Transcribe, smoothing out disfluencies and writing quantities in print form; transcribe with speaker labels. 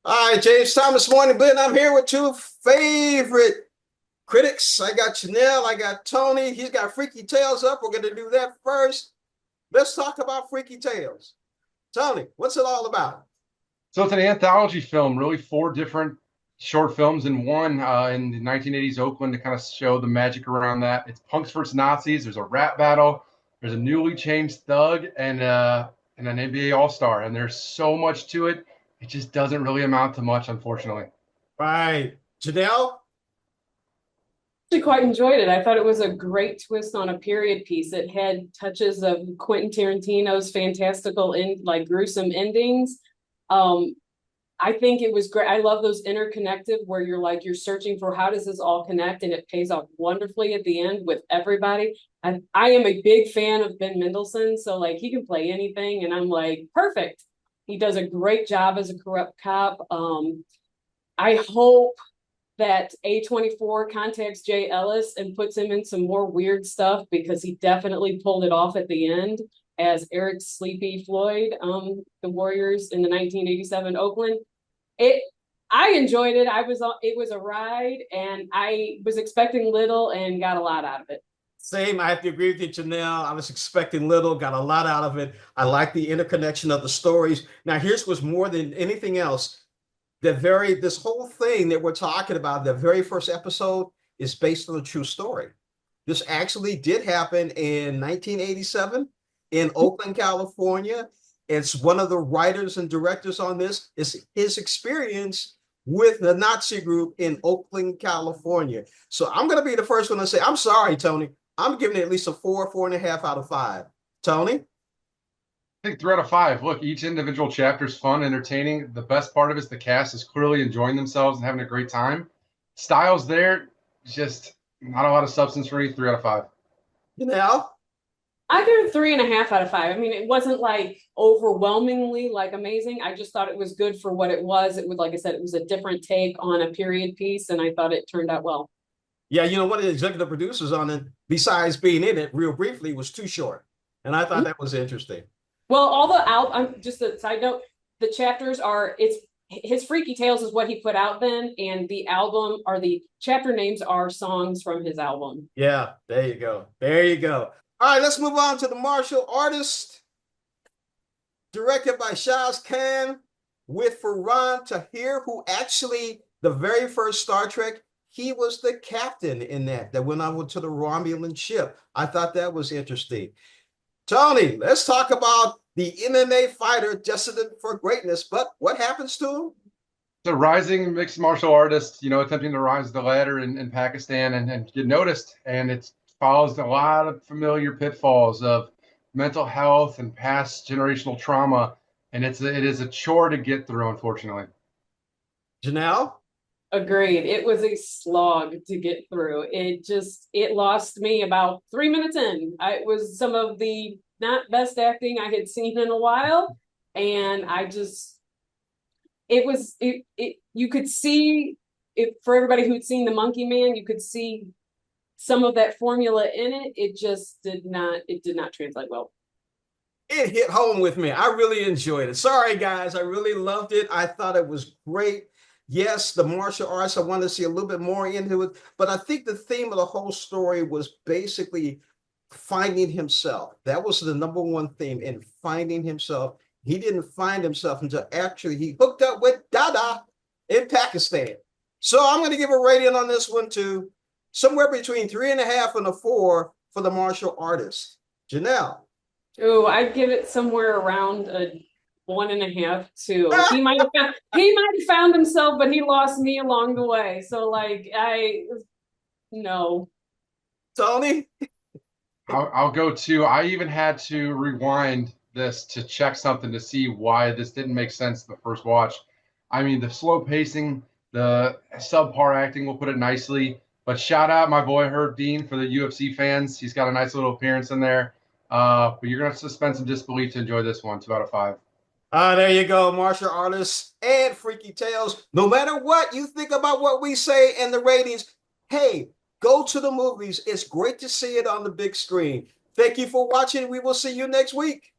Speaker 1: All right, James Thomas Morning Blend. I'm here with two favorite critics. I got Chanel, I got Tony. He's got Freaky Tales up. We're going to do that first. Let's talk about Freaky Tales. Tony, what's it all about?
Speaker 2: So it's an anthology film, really four different short films in one in the 1980s Oakland to kind of show the magic around that. It's punks versus Nazis. There's a rap battle. There's a newly changed thug and an NBA All-Star, and there's so much to it. It just doesn't really amount to much, unfortunately.
Speaker 1: Right. Janelle?
Speaker 3: Actually quite enjoyed it. I thought it was a great twist on a period piece. It had touches of Quentin Tarantino's fantastical like gruesome endings. Um, I think it was great. I love those interconnected where you're searching for how does this all connect, and it pays off wonderfully at the end with everybody. I am a big fan of Ben Mendelsohn, so like he can play anything, and I'm like perfect. He does a great job as a corrupt cop. I hope that A24 contacts Jay Ellis and puts him in some more weird stuff because he definitely pulled it off at the end as Eric Sleepy Floyd, the Warriors in the 1987 Oakland. It I enjoyed it. It was a ride, and I was expecting little and got a lot out of it.
Speaker 1: Same. I have to agree with you, Janelle. I was expecting little, got a lot out of it. I like the interconnection of the stories. Now, here's what's more than anything else. This whole thing that we're talking about, the very first episode is based on a true story. This actually did happen in 1987 in Oakland, California. It's one of the writers and directors on this is his experience with the Nazi group in Oakland, California. So I'm going to be the first one to say, I'm sorry, Tony. I'm giving it at least a 4.5 out of 5. Tony?
Speaker 2: I think 3 out of 5. Look, each individual chapter is fun, entertaining. The best part of it is the cast is clearly enjoying themselves and having a great time. Styles there, just not a lot of substance for me. 3 out of 5.
Speaker 1: You know,
Speaker 3: I give it 3.5 out of 5. I mean, it wasn't like overwhelmingly like amazing. I just thought it was good for what it was. It was, like I said, it was a different take on a period piece, and I thought it turned out well.
Speaker 1: yeah, one of the executive producers on it, besides being in it real briefly, was Too Short. And I thought that was interesting.
Speaker 3: Well, all the out. Just a side note: the chapters are it's his Freaky Tales is what he put out then, and the album or the chapter names are songs from his album.
Speaker 1: Yeah, there you go. There you go. All right, let's move on to the martial artist, directed by Shaz Khan, with Farhan Tahir, who actually, the very first Star Trek, he was the captain in that went on to the Romulan ship. I thought that was interesting. Tony, let's talk about the MMA fighter destined for greatness, but what happens to him?
Speaker 2: So rising mixed martial artist, attempting to rise the ladder in Pakistan and get noticed. And it follows a lot of familiar pitfalls of mental health and past generational trauma. And it is a chore to get through, unfortunately.
Speaker 1: Janelle?
Speaker 3: Agreed. It was a slog to get through. It lost me about 3 minutes in. It was some of the not best acting I had seen in a while, and I just it was it you could see it for everybody who'd seen the Monkey Man. You could see some of that formula in it. It did not translate well.
Speaker 1: It hit home with me. I really enjoyed it. Sorry, guys. I really loved it. I thought it was great. Yes, the martial arts, I wanted to see a little bit more into it, but I think the theme of the whole story was basically finding himself. That was the number one theme in finding himself. He didn't find himself until actually he hooked up with Dada in Pakistan. So I'm going to give a rating on this one to somewhere between 3.5 and a 4 for the martial artist. Janelle.
Speaker 3: Oh, I'd give it somewhere around a 1.5, 2. He might have found himself, but he lost me along the way. So like I no.
Speaker 1: Tony?
Speaker 2: I'll go to, I even had to rewind this to check something to see why this didn't make sense the first watch. I mean, the slow pacing, the subpar acting, will put it nicely. But shout out my boy Herb Dean for the UFC fans. He's got a nice little appearance in there. But you're going to suspend some disbelief to enjoy this one. 2 out of 5.
Speaker 1: There you go, martial artists and Freaky Tales. No matter what you think about what we say and the ratings, hey, go to the movies. It's great to see it on the big screen. Thank you for watching. We will see you next week.